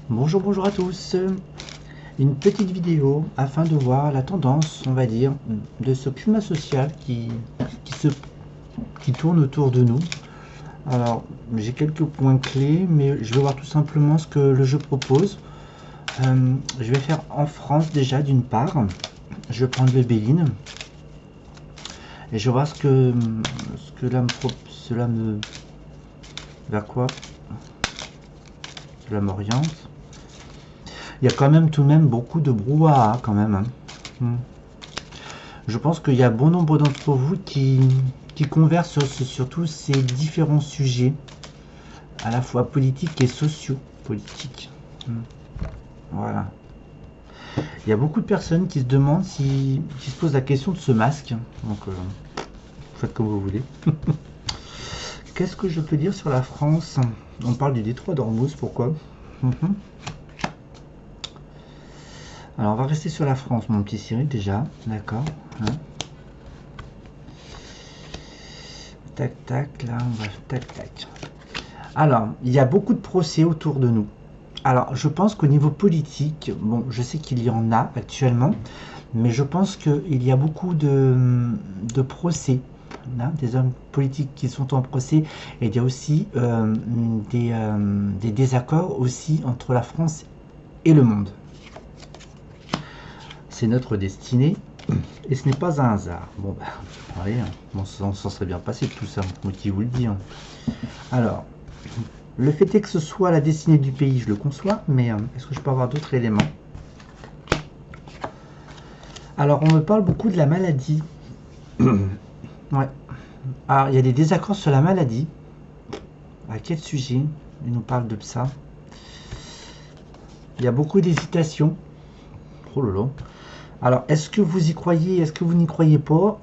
Bonjour, bonjour à tous. Une petite vidéo afin de voir la tendance, on va dire, de ce climat social qui tourne autour de nous. Alors, j'ai quelques points clés, mais je vais voir tout simplement ce que le jeu propose. Je vais faire en France déjà, d'une part. Je vais prendre le Béline. Et je vais voir vers quoi cela m'oriente. Il y a quand même tout de même beaucoup de brouhaha quand même. Je pense qu'il y a bon nombre d'entre vous qui conversent sur tous ces différents sujets, à la fois politiques et socio-politiques. Voilà. Il y a beaucoup de personnes qui se demandent qui se posent la question de ce masque. Donc, faites comme vous voulez. Qu'est-ce que je peux dire sur la France? On parle du détroit d'Ormuz, pourquoi? Alors, on va rester sur la France, mon petit Cyril, déjà. D'accord. Tac, tac, là, on va... Tac, tac. Alors, il y a beaucoup de procès autour de nous. Alors, je pense qu'au niveau politique, bon, je sais qu'il y en a actuellement, mais je pense qu'il y a beaucoup de procès, des hommes politiques qui sont en procès, et il y a aussi des désaccords aussi entre la France et le monde. C'est notre destinée, et ce n'est pas un hasard. Bon, bah, allez, on s'en serait bien passé de tout ça, moi qui vous le dis. Alors, le fait est que ce soit la destinée du pays, je le conçois, mais est-ce que je peux avoir d'autres éléments? Alors, on me parle beaucoup de la maladie. Ouais. Alors, il y a des désaccords sur la maladie. À quel sujet? Il nous parle de ça. Il y a beaucoup d'hésitation. Oh là là. Alors, est-ce que vous y croyez? Est-ce que vous n'y croyez pas?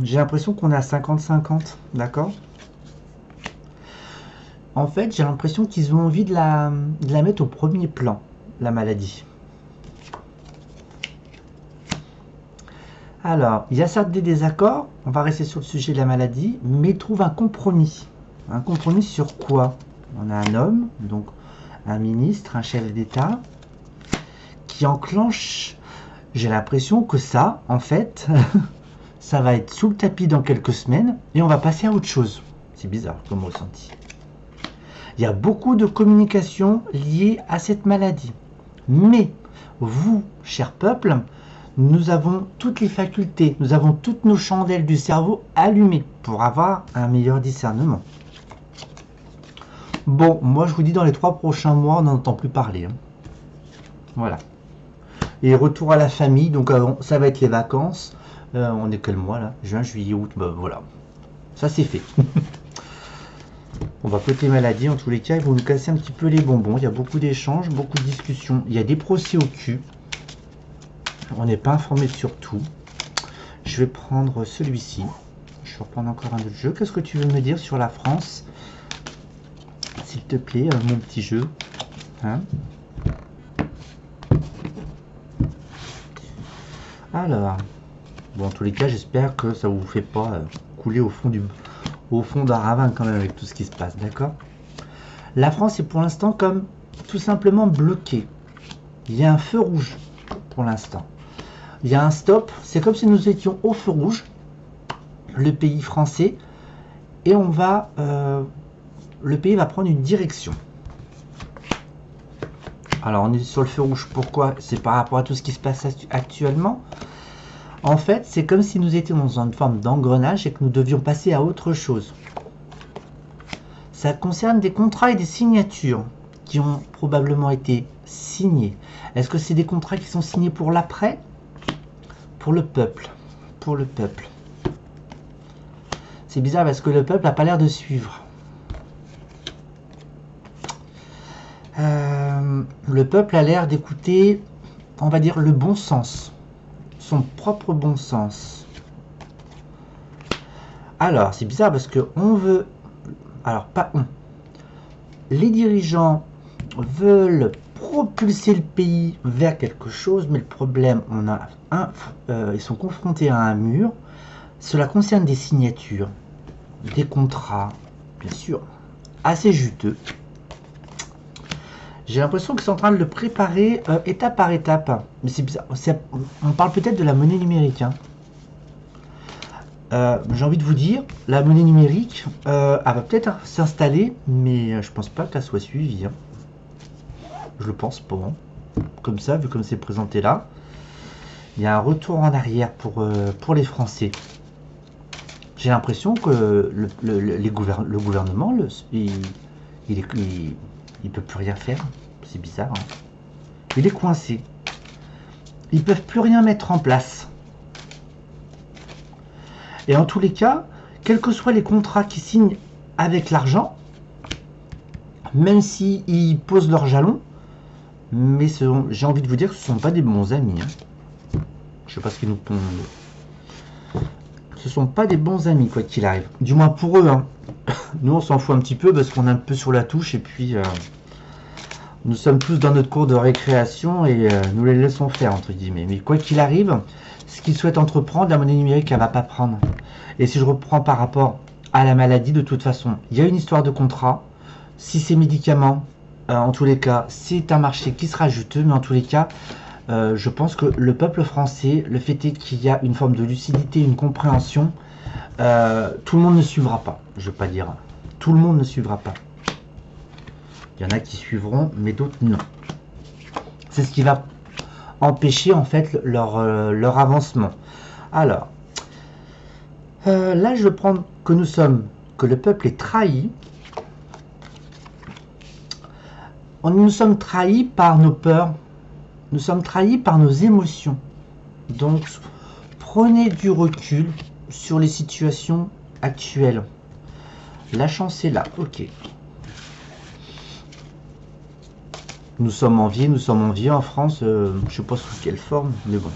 J'ai l'impression qu'on est à 50-50, d'accord? En fait, j'ai l'impression qu'ils ont envie de la mettre au premier plan, la maladie. Alors, il y a certes des désaccords, on va rester sur le sujet de la maladie, mais ils trouvent un compromis. Un compromis sur quoi? On a un homme, donc un ministre, un chef d'État, qui enclenche... J'ai l'impression que ça, en fait, ça va être sous le tapis dans quelques semaines, et on va passer à autre chose. C'est bizarre comme ressenti. Il y a beaucoup de communication liée à cette maladie. Mais vous, cher peuple, nous avons toutes les facultés, nous avons toutes nos chandelles du cerveau allumées pour avoir un meilleur discernement. Bon, moi je vous dis dans les 3 prochains mois, on n'en entend plus parler. Voilà. Et retour à la famille, donc ça va être les vacances. On est quel mois là? Juin, juillet, août, bah voilà. Ça c'est fait. On va côté maladie, en tous les cas, ils vont nous casser un petit peu les bonbons. Il y a beaucoup d'échanges, beaucoup de discussions. Il y a des procès au cul. On n'est pas informé sur tout. Je vais prendre celui-ci. Je vais reprendre encore un autre jeu. Qu'est-ce que tu veux me dire sur la France? S'il te plaît, mon petit jeu. Alors, bon, en tous les cas, j'espère que ça ne vous fait pas couler au fond d'un ravin quand même avec tout ce qui se passe, d'accord? La France est pour l'instant comme tout simplement bloquée. Il y a un feu rouge pour l'instant. Il y a un stop. C'est comme si nous étions au feu rouge, le pays français, et le pays va prendre une direction. Alors, on est sur le feu rouge. Pourquoi? C'est par rapport à tout ce qui se passe actuellement. En fait, c'est comme si nous étions dans une forme d'engrenage et que nous devions passer à autre chose. Ça concerne des contrats et des signatures qui ont probablement été signés. Est-ce que c'est des contrats qui sont signés pour l'après? Pour le peuple. Pour le peuple. C'est bizarre parce que le peuple n'a pas l'air de suivre. Le peuple a l'air d'écouter, on va dire, le bon sens. Son propre bon sens. Alors, c'est bizarre parce que on veut... Alors, pas on. Les dirigeants veulent propulser le pays vers quelque chose, mais le problème, ils sont confrontés à un mur. Cela concerne des signatures, des contrats, bien sûr, assez juteux. J'ai l'impression que c'est en train de le préparer étape par étape. Mais c'est bizarre. On parle peut-être de la monnaie numérique. Hein. J'ai envie de vous dire, la monnaie numérique, elle va peut-être s'installer, mais je pense pas qu'elle soit suivie. Hein. Je le pense pas. Hein. Comme ça, vu comme c'est présenté là, il y a un retour en arrière pour les Français. J'ai l'impression que le gouvernement, il peut plus rien faire. C'est bizarre. Hein. Il est coincé. Ils peuvent plus rien mettre en place. Et en tous les cas, quels que soient les contrats qu'ils signent avec l'argent, même s'ils posent leurs jalons, mais j'ai envie de vous dire que ce ne sont pas des bons amis. Hein. Je sais pas ce qu'ils nous font. Ce sont pas des bons amis, quoi qu'il arrive. Du moins pour eux. Hein. Nous, on s'en fout un petit peu parce qu'on est un peu sur la touche et puis nous sommes tous dans notre cours de récréation et nous les laissons faire, entre guillemets. Mais quoi qu'il arrive, ce qu'ils souhaitent entreprendre, la monnaie numérique, elle va pas prendre. Et si je reprends par rapport à la maladie, de toute façon, il y a une histoire de contrat. Si c'est médicaments, en tous les cas, c'est un marché qui sera juteux, mais en tous les cas, je pense que le peuple français, le fait est qu'il y a une forme de lucidité, une compréhension, tout le monde ne suivra pas. Je ne veux pas dire tout le monde ne suivra pas. Il y en a qui suivront, mais d'autres non. C'est ce qui va empêcher en fait leur avancement. Alors, là je vais prendre que le peuple est trahi. Nous sommes trahis par nos peurs, nous sommes trahis par nos émotions. Donc, prenez du recul sur les situations actuelles. La chance est là, ok. Nous sommes enviés en France, je ne sais pas sous quelle forme, mais bon.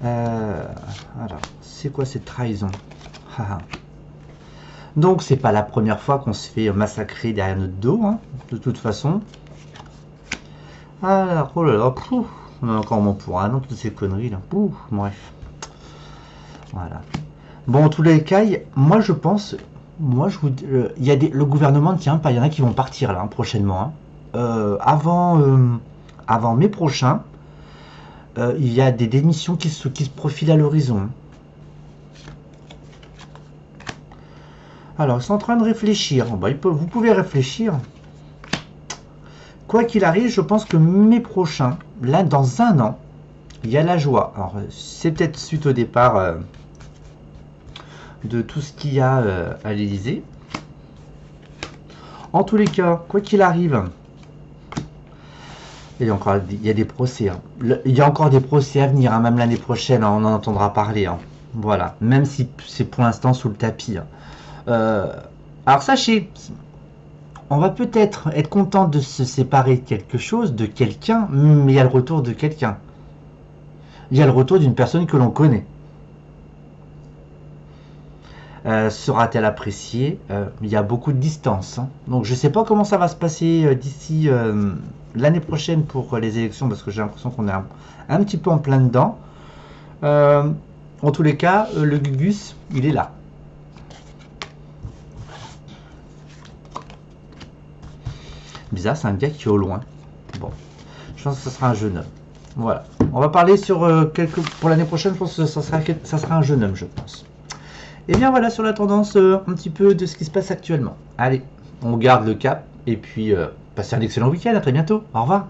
Alors, c'est quoi cette trahison? Donc, c'est pas la première fois qu'on se fait massacrer derrière notre dos, hein, de toute façon. Alors, oh là là, pouf, on a encore mon pour un an, toutes ces conneries là, pouf, bref. Voilà. Bon, en tous les cas, moi je pense, il y a le gouvernement ne tient pas, il y en a qui vont partir là, prochainement. Hein. Avant mai prochain, il y a des démissions qui se profilent à l'horizon. Alors, ils sont en train de réfléchir. Vous pouvez réfléchir. Quoi qu'il arrive, je pense que mai prochain, là, dans un an, il y a la joie. Alors, c'est peut-être suite au départ de tout ce qu'il y a à l'Élysée. En tous les cas, quoi qu'il arrive, il y a des procès. Hein. Il y a encore des procès à venir, hein, même l'année prochaine, hein, on en entendra parler. Hein. Voilà, même si c'est pour l'instant sous le tapis. Hein. Alors sachez, on va peut-être être content de se séparer de quelque chose, de quelqu'un, mais il y a le retour de quelqu'un. Il y a le retour d'une personne que l'on connaît. Sera-t-elle appréciée? Il y a beaucoup de distance. Hein. Donc je ne sais pas comment ça va se passer d'ici l'année prochaine pour les élections, parce que j'ai l'impression qu'on est un petit peu en plein dedans. En tous les cas, le Gugus, il est là. Bizarre, c'est un gars qui est au loin. Bon, je pense que ce sera un jeune homme. Voilà. On va parler sur pour l'année prochaine, je pense que ça sera un jeune homme, je pense. Et bien voilà sur la tendance un petit peu de ce qui se passe actuellement. Allez, on garde le cap et puis passez un excellent week-end. À très bientôt. Au revoir.